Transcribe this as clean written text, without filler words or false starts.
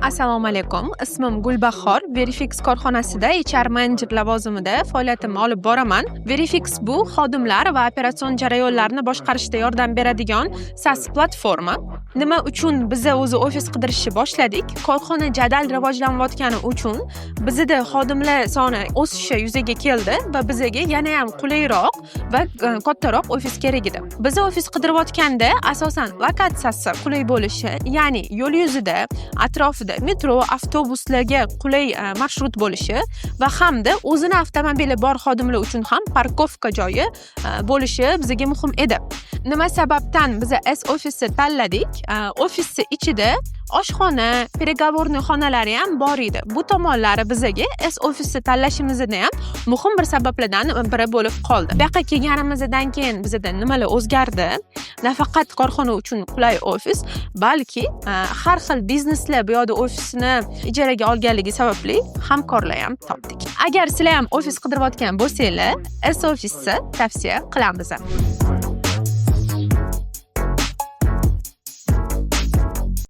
Assalomu alaykum. Ismim Gulbahor. Verifix korxonasida HR menejer lavozimida faoliyatimni olib boraman. Verifix bu xodimlar va operatsion jarayonlarni boshqarishda yordam beradigan SaaS platforma. Nima uchun biz o'zi ofis qidirishni boshladik? Korxona jadal rivojlanayotgani uchun bizda xodimlar soni o'sishi yuzaga keldi va bizga yana ham qulayroq va kattaroq ofis kerak edi. Biz ofis qidirayotganda asosan lokatsiyasi qulay bo'lishi, ya'ni yo'l yuzida, atrofida metro, avtobuslarga qulay marshrut bo'lishi va hamda o'zini avtomobili bor xodimlar uchun ham parkovka joyi bo'lishi bizga muhim edi. Nima sababdan biz S-ofisni tanladik? Ofisni ichida oshxona, переговорный xonalari ham bor edi. Bu tomonlari bizga S-ofisni tanlashimizda ham muhim bir sabablardan biri bo'lib qoldi. Bu yoqqa kelganimizdan keyin bizda nimalar o'zgardi? Nafaqat korxona uchun qulay ofis, balki har xil bizneslar bu yerda ofisni ijaraga olganligi sababli hamkorlar ham topdik. Agar sizlar ham ofis qidirayotgan bo'lsanglar, S-ofisni tavsiya qilamiz.